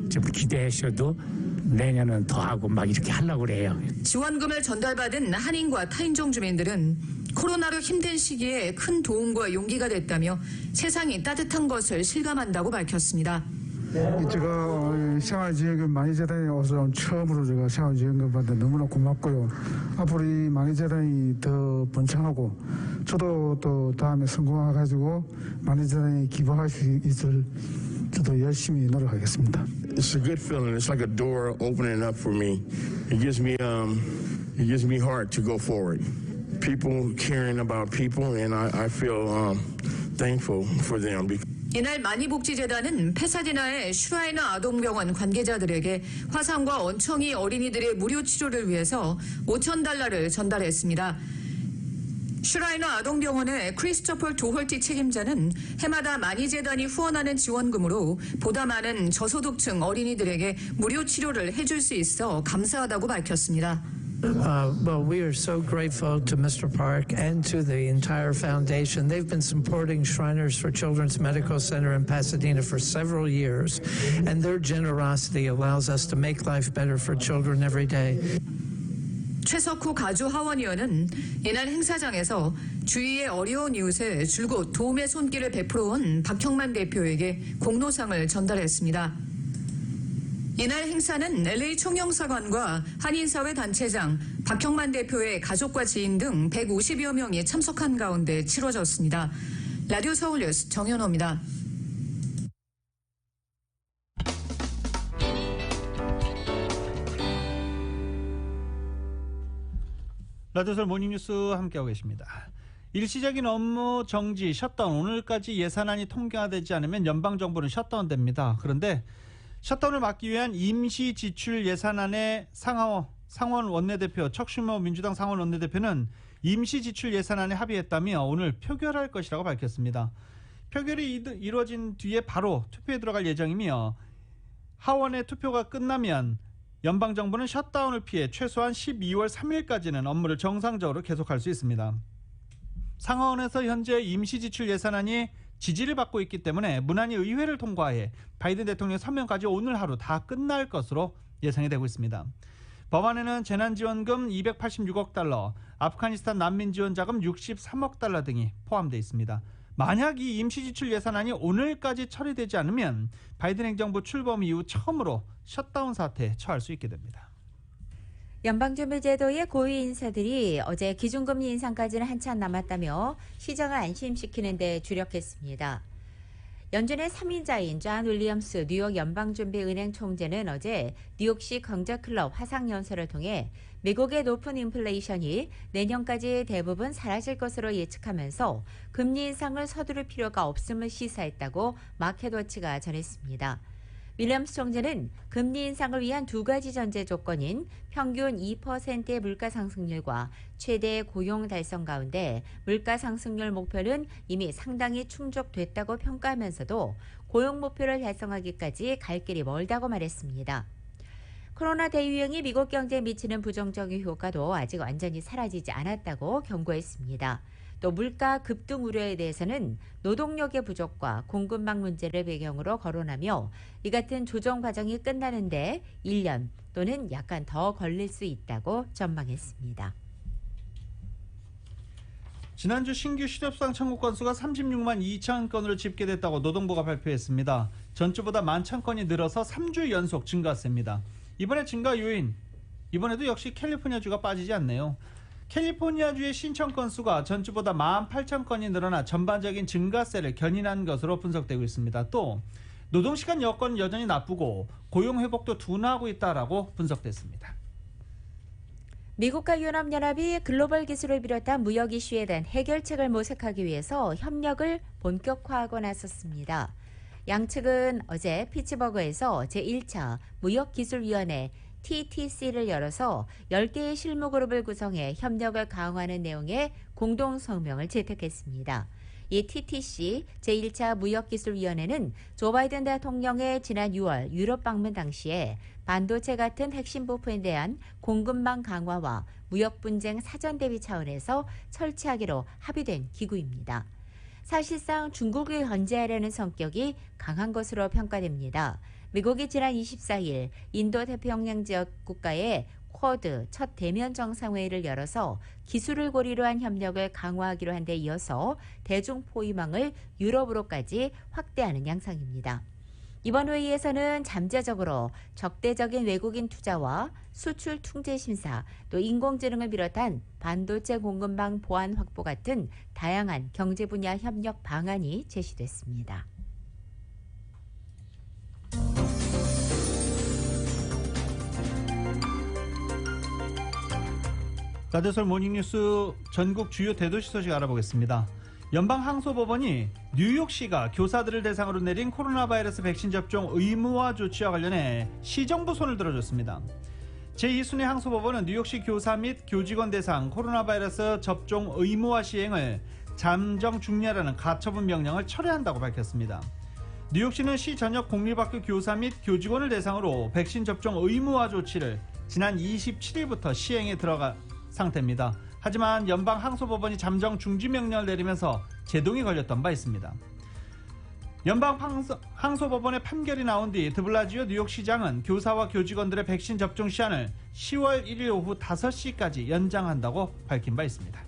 좀 기대하셔도 내년은 더 하고 막 이렇게 하려고 그래요. 지원금을 전달받은 한인과 타인종 주민들은 코로나로 힘든 시기에 큰 도움과 용기가 됐다며 세상이 따뜻한 것을 실감한다고 밝혔습니다. 제가 생활지원금 많이재단에 와서 처음으로 제가 생활지원금 받는데 너무나 고맙고요. 앞으로 이 많이재단이 더 번창하고 저도 또 다음에 성공해가지고 많이재단에 기부할 수 있을 저도 열심히 노력하겠습니다. It's a good feeling. It's like a door opening up for me. It gives me heart to go forward. People caring about people, and I feel thankful for them. 이날 많이복지재단은 페사디나의 슈라이너 아동병원 관계자들에게 화상과 원청이 어린이들의 무료 치료를 위해서 $5,000를 전달했습니다. 슈라이너 아동병원의 크리스토퍼 도홀티 책임자는 해마다 많이재단이 후원하는 지원금으로 보다 많은 저소득층 어린이들에게 무료 치료를 해줄 수 있어 감사하다고 밝혔습니다. Well, we are so grateful to Mr. Park and to the entire foundation. They've been supporting Shriners for Children's Medical Center in Pasadena for several years, and their generosity allows us to make life better for children every day. 최석호 가주 하원의원은 이날 행사장에서 주위의 어려운 이웃에 줄곧 도움의 손길을 베풀어 온 박형만 대표에게 공로상을 전달했습니다. 이날 행사는 LA 총영사관과 한인사회 단체장, 박형만 대표의 가족과 지인 등 150여 명이 참석한 가운데 치러졌습니다. 라디오 서울뉴스 정현호입니다. 라디오설 모닝뉴스 함께하고 계십니다. 일시적인 업무 정지, 셧다운, 오늘까지 예산안이 통과되지 않으면 연방정부는 셧다운됩니다. 그런데 셧다운을 막기 위한 임시 지출 예산안의 상원 원내대표 척슈머 민주당 상원 원내대표는 임시 지출 예산안에 합의했다며 오늘 표결할 것이라고 밝혔습니다. 표결이 이루어진 뒤에 바로 투표에 들어갈 예정이며 하원의 투표가 끝나면 연방정부는 셧다운을 피해 최소한 12월 3일까지는 업무를 정상적으로 계속할 수 있습니다. 상하원에서 현재 임시지출 예산안이 지지를 받고 있기 때문에 무난히 의회를 통과해 바이든 대통령 서명까지 오늘 하루 다 끝날 것으로 예상이 되고 있습니다. 법안에는 재난지원금 286억 달러, 아프가니스탄 난민지원자금 63억 달러 등이 포함되어 있습니다. 만약 이 임시지출 예산안이 오늘까지 처리되지 않으면 바이든 행정부 출범 이후 처음으로 셧다운 사태에 처할 수 있게 됩니다. 연방준비제도의 고위 인사들이 어제 기준금리 인상까지는 한참 남았다며 시장을 안심시키는 데 주력했습니다. 연준의 3인자인 존 윌리엄스 뉴욕 연방준비은행 총재는 어제 뉴욕시 경제클럽 화상연설을 통해 미국의 높은 인플레이션이 내년까지 대부분 사라질 것으로 예측하면서 금리 인상을 서두를 필요가 없음을 시사했다고 마켓워치가 전했습니다. 윌리엄스 총재는 금리 인상을 위한 두 가지 전제 조건인 평균 2%의 물가 상승률과 최대 고용 달성 가운데 물가 상승률 목표는 이미 상당히 충족됐다고 평가하면서도 고용 목표를 달성하기까지 갈 길이 멀다고 말했습니다. 코로나 대유행이 미국 경제에 미치는 부정적인 효과도 아직 완전히 사라지지 않았다고 경고했습니다. 또 물가 급등 우려에 대해서는 노동력의 부족과 공급망 문제를 배경으로 거론하며 이 같은 조정 과정이 끝나는데 1년 또는 약간 더 걸릴 수 있다고 전망했습니다. 지난주 신규 실업수당 청구 건수가 36만 2천 건으로 집계됐다고 노동부가 발표했습니다. 전주보다 11,000건이 늘어서 3주 연속 증가세입니다. 이번에 증가 요인, 이번에도 역시 캘리포니아주가 빠지지 않네요. 캘리포니아주의 신청 건수가 전주보다 18,000건이 늘어나 전반적인 증가세를 견인한 것으로 분석되고 있습니다. 또 노동시간 여건은 여전히 나쁘고 고용 회복도 둔화하고 있다라고 분석됐습니다. 미국과 유럽연합이 글로벌 기술을 비롯한 무역 이슈에 대한 해결책을 모색하기 위해서 협력을 본격화하고 나섰습니다. 양측은 어제 피츠버그에서 제1차 무역기술위원회 TTC를 열어서 10개의 실무그룹을 구성해 협력을 강화하는 내용의 공동성명을 채택했습니다. 이 TTC 제1차 무역기술위원회는 조 바이든 대통령의 지난 6월 유럽 방문 당시에 반도체 같은 핵심 부품에 대한 공급망 강화와 무역 분쟁 사전 대비 차원에서 설치하기로 합의된 기구입니다. 사실상 중국을 견제하려는 성격이 강한 것으로 평가됩니다. 미국이 지난 24일 인도 태평양 지역 국가의 쿼드 첫 대면 정상회의를 열어서 기술을 고리로 한 협력을 강화하기로 한 데 이어서 대중 포위망을 유럽으로까지 확대하는 양상입니다. 이번 회의에서는 잠재적으로 적대적인 외국인 투자와 수출 통제 심사, 또 인공지능을 비롯한 반도체 공급망 보안 확보 같은 다양한 경제 분야 협력 방안이 제시됐습니다. 가드솔 모닝뉴스 전국 주요 대도시 소식 알아보겠습니다. 연방항소법원이 뉴욕시가 교사들을 대상으로 내린 코로나 바이러스 백신 접종 의무화 조치와 관련해 시정부 손을 들어줬습니다. 제2순위 항소법원은 뉴욕시 교사 및 교직원 대상 코로나 바이러스 접종 의무화 시행을 잠정 중례라는 가처분 명령을 철회한다고 밝혔습니다. 뉴욕시는 시 전역 공립학교 교사 및 교직원을 대상으로 백신 접종 의무화 조치를 지난 27일부터 시행에 들어간 상태입니다. 하지만 연방항소법원이 잠정 중지 명령을 내리면서 제동이 걸렸던 바 있습니다. 연방항소법원의 판결이 나온 뒤 드블라지오 뉴욕시장은 교사와 교직원들의 백신 접종 시한을 10월 1일 오후 5시까지 연장한다고 밝힌 바 있습니다.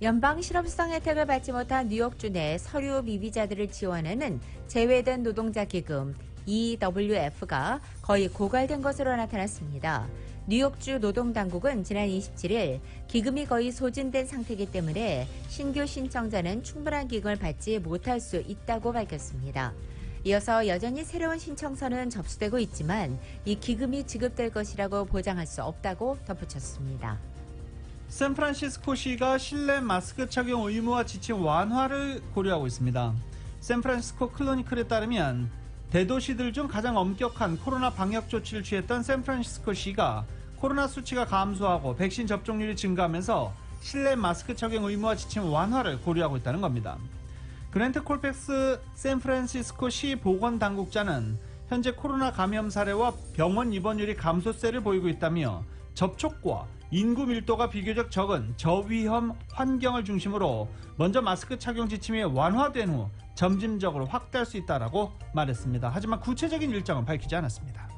연방 실업수당 혜택을 받지 못한 뉴욕주 내 서류 미비자들을 지원하는 제외된 노동자 기금 EWF가 거의 고갈된 것으로 나타났습니다. 뉴욕주 노동당국은 지난 27일 기금이 거의 소진된 상태이기 때문에 신규 신청자는 충분한 기금을 받지 못할 수 있다고 밝혔습니다. 이어서 여전히 새로운 신청서는 접수되고 있지만 이 기금이 지급될 것이라고 보장할 수 없다고 덧붙였습니다. 샌프란시스코시가 실내 마스크 착용 의무화 지침 완화를 고려하고 있습니다. 샌프란시스코 클로니클에 따르면 대도시들 중 가장 엄격한 코로나 방역 조치를 취했던 샌프란시스코시가 코로나 수치가 감소하고 백신 접종률이 증가하면서 실내 마스크 착용 의무화 지침 완화를 고려하고 있다는 겁니다. 그랜트 콜펙스 샌프란시스코시 보건당국자는 현재 코로나 감염 사례와 병원 입원율이 감소세를 보이고 있다며 접촉과 인구 밀도가 비교적 적은 저위험 환경을 중심으로 먼저 마스크 착용 지침이 완화된 후 점진적으로 확대할 수 있다라고 말했습니다. 하지만 구체적인 일정은 밝히지 않았습니다.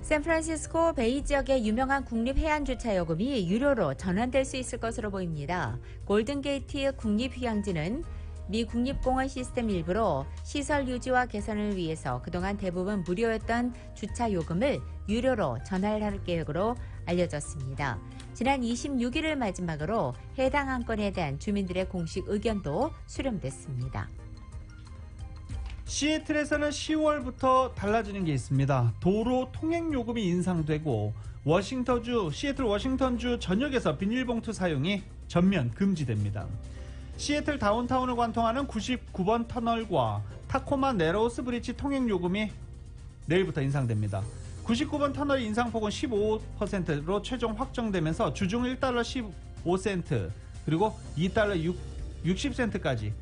샌프란시스코 베이 지역의 유명한 국립해안주차요금이 유료로 전환될 수 있을 것으로 보입니다. 골든게이트 국립휴양지는 미 국립공원 시스템 일부로 시설 유지와 개선을 위해서 그동안 대부분 무료였던 주차 요금을 유료로 전환할 계획으로 알려졌습니다. 지난 26일을 마지막으로 해당 안건에 대한 주민들의 공식 의견도 수렴됐습니다. 시애틀에서는 10월부터 달라지는 게 있습니다. 도로 통행 요금이 인상되고 시애틀 워싱턴주 전역에서 비닐봉투 사용이 전면 금지됩니다. 시애틀 다운타운을 관통하는 99번 터널과 타코마 네로우스 브리지 통행 요금이 내일부터 인상됩니다. 99번 터널 인상폭은 15%로 최종 확정되면서 주중 1달러 15센트 그리고 2달러 60센트까지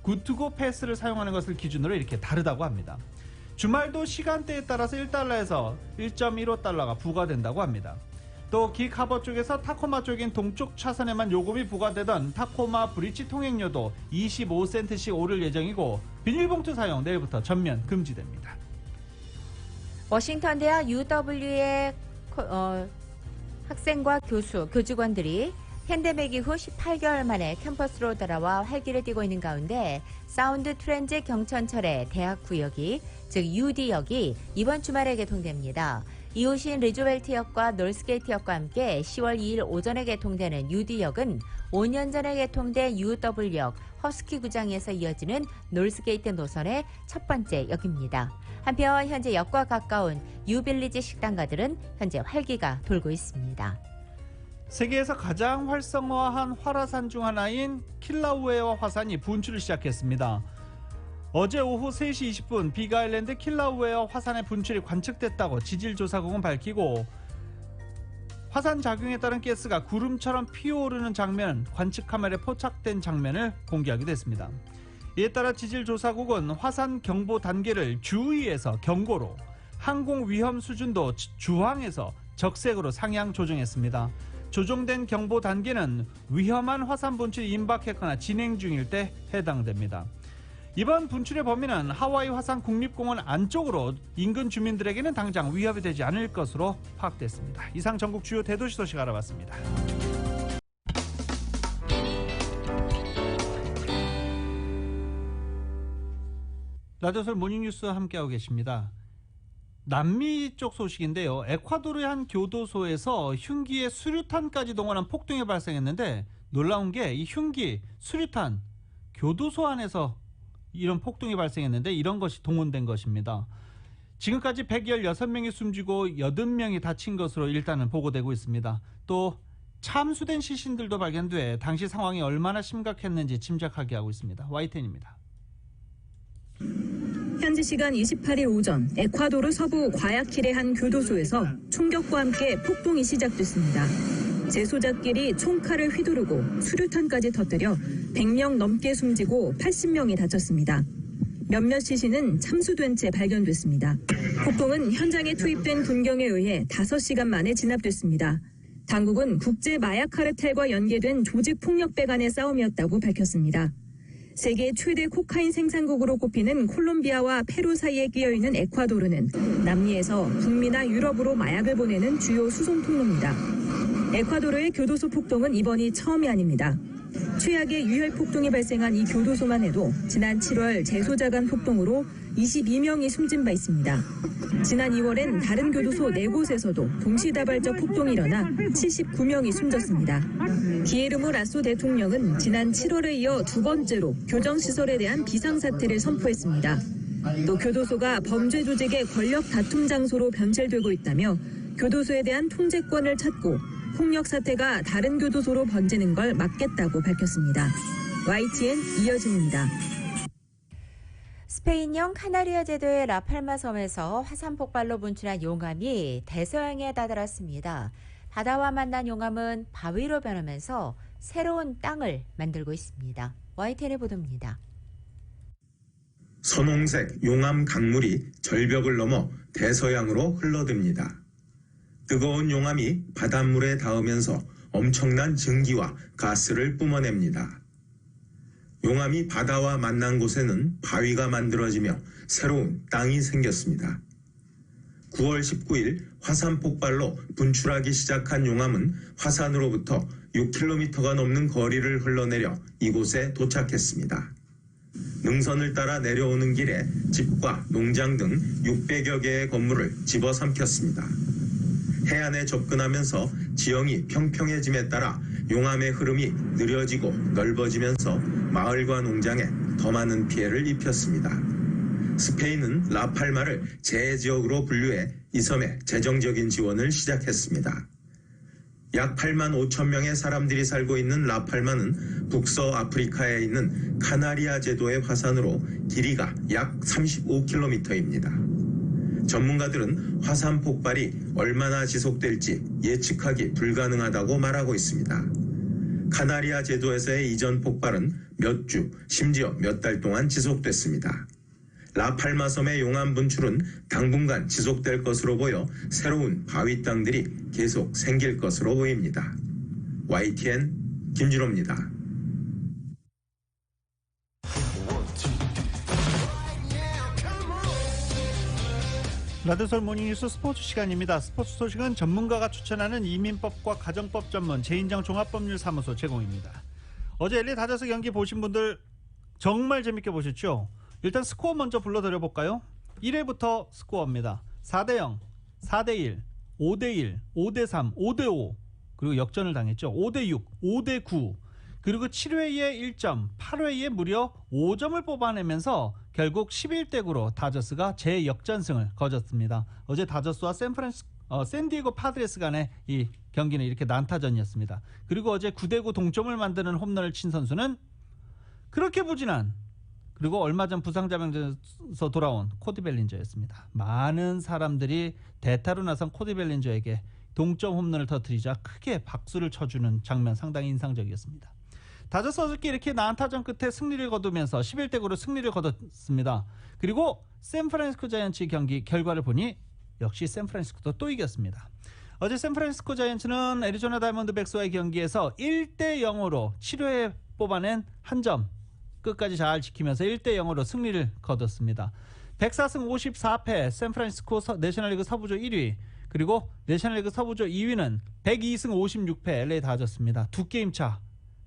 굿투고 패스를 사용하는 것을 기준으로 이렇게 다르다고 합니다. 주말도 시간대에 따라서 1달러에서 1.15달러가 부과된다고 합니다. 또 기카버 쪽에서 타코마 쪽인 동쪽 차선에만 요금이 부과되던 타코마 브릿지 통행료도 25센트씩 오를 예정이고 비닐봉투 사용 내일부터 전면 금지됩니다. 워싱턴 대학 UW의 학생과 교직원들이 팬데믹 이후 18개월 만에 캠퍼스로 돌아와 활기를 띠고 있는 가운데 사운드 트렌즈 경천철의 대학 구역이 즉 UD역이 이번 주말에 개통됩니다. 이웃인 리조벨트역과 놀스게이트역과 함께 10월 2일 오전에 개통되는 UD역은 5년 전에 개통된 UW역 허스키 구장에서 이어지는 놀스게이트 노선의 첫 번째 역입니다. 한편 현재 역과 가까운 유빌리지 식당가들은 현재 활기가 돌고 있습니다. 세계에서 가장 활성화한 활화산 중 하나인 킬라우에어 화산이 분출을 시작했습니다. 어제 오후 3시 20분 빅아일랜드 킬라우에어 화산의 분출이 관측됐다고 지질조사국은 밝히고 화산 작용에 따른 가스가 구름처럼 피어오르는 장면, 관측 카메라에 포착된 장면을 공개하기도 했습니다. 이에 따라 지질조사국은 화산 경보 단계를 주의에서 경고로, 항공 위험 수준도 주황에서 적색으로 상향 조정했습니다. 조정된 경보 단계는 위험한 화산 분출이 임박했거나 진행 중일 때 해당됩니다. 이번 분출의 범위는 하와이 화산 국립공원 안쪽으로 인근 주민들에게는 당장 위협이 되지 않을 것으로 파악됐습니다. 이상 전국 주요 대도시 소식 알아봤습니다. 라디오솔 모닝뉴스 함께하고 계십니다. 남미 쪽 소식인데요. 에콰도르의 한 교도소에서 흉기에 수류탄까지 동원한 폭동이 발생했는데 놀라운 게 이 흉기, 수류탄, 교도소 안에서 이런 폭동이 발생했는데 이런 것이 동원된 것입니다. 지금까지 116명이 숨지고 80명이 다친 것으로 일단은 보고되고 있습니다. 또 참수된 시신들도 발견돼 당시 상황이 얼마나 심각했는지 짐작하게 하고 있습니다. YTN입니다. 현지 시간 28일 오전 에콰도르 서부 과야킬의 한 교도소에서 총격과 함께 폭동이 시작됐습니다. 재소자끼리 총칼을 휘두르고 수류탄까지 터뜨려 100명 넘게 숨지고 80명이 다쳤습니다. 몇몇 시신은 참수된 채 발견됐습니다. 폭동은 현장에 투입된 군경에 의해 5시간 만에 진압됐습니다. 당국은 국제 마약 카르텔과 연계된 조직 폭력배 간의 싸움이었다고 밝혔습니다. 세계 최대 코카인 생산국으로 꼽히는 콜롬비아와 페루 사이에 끼어있는 에콰도르는 남미에서 북미나 유럽으로 마약을 보내는 주요 수송 통로입니다. 에콰도르의 교도소 폭동은 이번이 처음이 아닙니다. 최악의 유혈 폭동이 발생한 이 교도소만 해도 지난 7월 재소자 간 폭동으로 22명이 숨진 바 있습니다. 지난 2월엔 다른 교도소 4곳에서도 동시다발적 폭동이 일어나 79명이 숨졌습니다. 기에르모 라소 대통령은 지난 7월에 이어 두 번째로 교정시설에 대한 비상사태를 선포했습니다. 또 교도소가 범죄 조직의 권력 다툼 장소로 변질되고 있다며 교도소에 대한 통제권을 찾고 폭력 사태가 다른 교도소로 번지는 걸 막겠다고 밝혔습니다. YTN 이여진입니다. 스페인령 카나리아 제도의 라팔마 섬에서 화산 폭발로 분출한 용암이 대서양에 다다랐습니다. 바다와 만난 용암은 바위로 변하면서 새로운 땅을 만들고 있습니다. YTN의 보도입니다. 선홍색 용암 강물이 절벽을 넘어 대서양으로 흘러듭니다. 뜨거운 용암이 바닷물에 닿으면서 엄청난 증기와 가스를 뿜어냅니다. 용암이 바다와 만난 곳에는 바위가 만들어지며 새로운 땅이 생겼습니다. 9월 19일 화산 폭발로 분출하기 시작한 용암은 화산으로부터 6km가 넘는 거리를 흘러내려 이곳에 도착했습니다. 능선을 따라 내려오는 길에 집과 농장 등 600여 개의 건물을 집어삼켰습니다. 해안에 접근하면서 지형이 평평해짐에 따라 용암의 흐름이 느려지고 넓어지면서 마을과 농장에 더 많은 피해를 입혔습니다. 스페인은 라팔마를 재해지역으로 분류해 이 섬에 재정적인 지원을 시작했습니다. 약 8만 5천 명의 사람들이 살고 있는 라팔마는 북서아프리카에 있는 카나리아 제도의 화산으로 길이가 약 35km입니다. 전문가들은 화산 폭발이 얼마나 지속될지 예측하기 불가능하다고 말하고 있습니다. 카나리아 제도에서의 이전 폭발은 몇 주, 심지어 몇 달 동안 지속됐습니다. 라팔마 섬의 용암 분출은 당분간 지속될 것으로 보여 새로운 바위 땅들이 계속 생길 것으로 보입니다. YTN 김준호입니다. 라디오솔 모닝뉴스 스포츠 시간입니다. 스포츠 소식은 전문가가 추천하는 이민법과 가정법 전문 제인정 종합법률사무소 제공입니다. 어제 LA 다저스 경기 보신 분들 정말 재밌게 보셨죠? 일단 스코어 먼저 불러드려볼까요? 1회부터 스코어입니다. 4대0, 4대1, 5대1, 5대3, 5대5, 그리고 역전을 당했죠. 5대6, 5대9, 그리고 7회에 1점, 8회에 무려 5점을 뽑아내면서 결국 11대9로 다저스가 재역전승을 거뒀습니다. 어제 다저스와 샌디에고 파드레스 간의 이 경기는 이렇게 난타전이었습니다. 그리고 어제 9대9 동점을 만드는 홈런을 친 선수는 그렇게 부진한, 그리고 얼마 전 부상자명에서 돌아온 코디 벨린저였습니다. 많은 사람들이 대타로 나선 코디 벨린저에게 동점 홈런을 터뜨리자 크게 박수를 쳐주는 장면 상당히 인상적이었습니다. 다저스 어저께 이렇게 난타전 끝에 승리를 거두면서 11대9로 승리를 거뒀습니다. 그리고 샌프란시스코 자이언츠 경기 결과를 보니 역시 샌프란시스코도 또 이겼습니다. 어제 샌프란시스코 자이언츠는 애리조나 다이몬드백스와의 경기에서 1대0으로 7회에 뽑아낸 한 점 끝까지 잘 지키면서 1대0으로 승리를 거뒀습니다. 104승 54패 샌프란시스코 내셔널리그 서부조 1위, 그리고 내셔널리그 서부조 2위는 102승 56패 LA 다저스입니다. 두 게임 차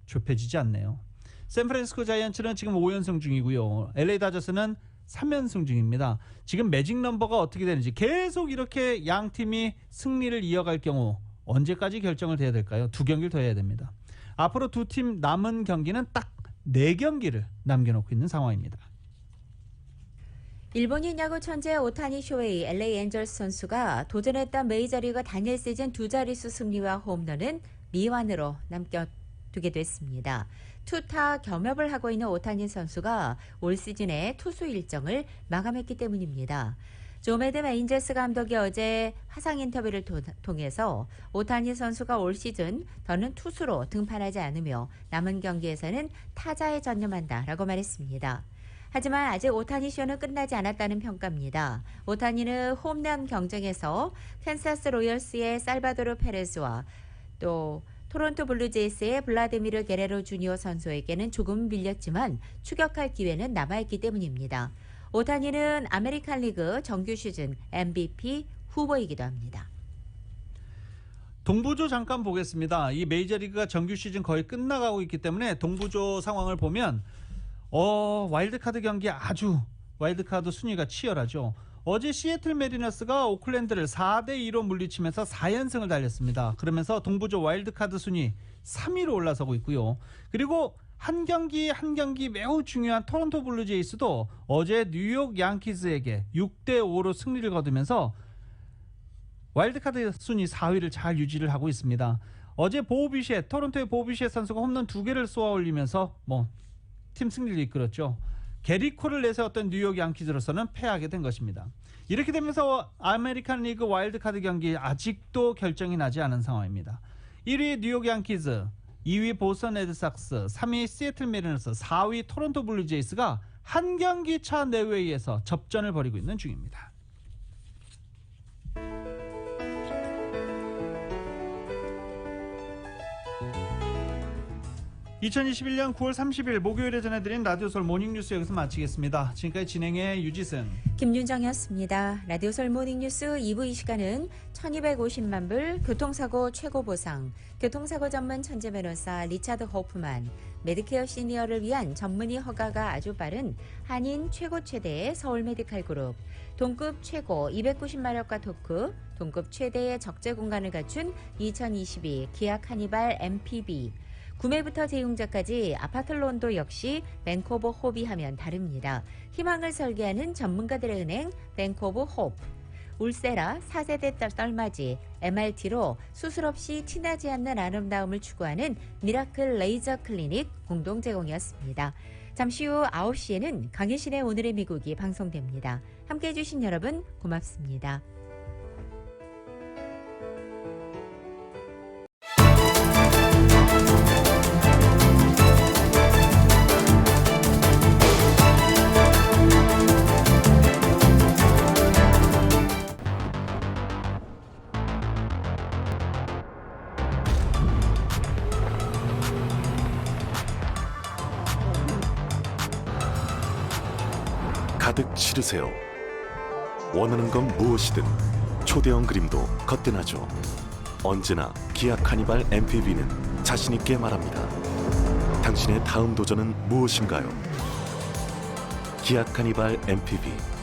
좁혀지지 않네요. 샌프란시스코 자이언츠는 지금 5연승 중이고요. LA 다저스는 3연승 중입니다. 지금 매직 넘버가 어떻게 되는지, 계속 이렇게 양 팀이 승리를 이어갈 경우 언제까지 결정을 돼야 될까요? 2경기를 더 해야 됩니다. 앞으로 두 팀 남은 경기는 딱 4경기를 남겨놓고 있는 상황입니다. 일본인 야구 천재 오타니 쇼헤이 LA 엔젤스 선수가 도전했던 메이저리그 단일 시즌 2자릿수 승리와 홈런은 미완으로 남겨두게 됐습니다. 투타 겸업을 하고 있는 오타니 선수가 올 시즌의 투수 일정을 마감했기 때문입니다. 조 매덤 에인젤스 감독이 어제 화상 인터뷰를 통해서 오타니 선수가 올 시즌 더는 투수로 등판하지 않으며 남은 경기에서는 타자에 전념한다라고 말했습니다. 하지만 아직 오타니 쇼는 끝나지 않았다는 평가입니다. 오타니는 홈런 경쟁에서 캔사스 로열스의 살바도르 페레스와 또 토론토 블루제이스의 블라디미르 게레로 주니어 선수에게는 조금 밀렸지만 추격할 기회는 남아있기 때문입니다. 오타니는 아메리칸 리그 정규 시즌 MVP 후보이기도 합니다. 동부조 잠깐 보겠습니다. 이 메이저리그가 정규 시즌 거의 끝나가고 있기 때문에 동부조 상황을 보면 와일드카드 경기 아주 와일드카드 순위가 치열하죠. 어제 시애틀 메리너스가 오클랜드를 4대2로 물리치면서 4연승을 달렸습니다. 그러면서 동부조 와일드카드 순위 3위로 올라서고 있고요. 그리고 한 경기 한 경기 매우 중요한 토론토 블루제이스도 어제 뉴욕 양키즈에게 6대5로 승리를 거두면서 와일드카드 순위 4위를 잘 유지를 하고 있습니다. 어제 보우비셋, 토론토의 보우비셋 선수가 홈런 2개를 쏘아 올리면서 팀 승리를 이끌었죠. 게리코를 내세웠던 뉴욕 양키즈로서는 패하게 된 것입니다. 이렇게 되면서 아메리칸 리그 와일드카드 경기 아직도 결정이 나지 않은 상황입니다. 1위 뉴욕 양키즈, 2위 보스턴 레드삭스, 3위 시애틀 메리너스, 4위 토론토 블루제이스가 한 경기 차 내외에서 접전을 벌이고 있는 중입니다. (2021년 9월 30일) 목요일에 전해드린 라디오솔 모닝뉴스 여기서 마치겠습니다. 지금까지 진행의 유지승, 김윤정이었습니다. 라디오솔 모닝뉴스 2부 이 시간은 1250만 불 교통사고 최고 보상, 교통사고 전문 천재 변호사 리차드 호프만, 메디케어 시니어를 위한 전문의 허가가 아주 빠른 한인 최고 최대의 서울 메디칼 그룹, 동급 최고 290마력과 토크, 동급 최대의 적재 공간을 갖춘 2022 기아 카니발 MPV, 구매부터 재용자까지 아파트론도 역시 뱅크 오브 홉이 하면 다릅니다. 희망을 설계하는 전문가들의 은행 뱅크 오브 홉. 울세라 4세대 떨맞이 MRT로 수술 없이 티나지 않는 아름다움을 추구하는 미라클 레이저 클리닉 공동 제공이었습니다. 잠시 후 9시에는 강혜신의 오늘의 미국이 방송됩니다. 함께해 주신 여러분 고맙습니다. 가득 실으세요. 원하는 건 무엇이든 초대형 그림도 거뜬하죠. 언제나 기아 카니발 MPV는 자신있게 말합니다. 당신의 다음 도전은 무엇인가요? 기아 카니발 MPV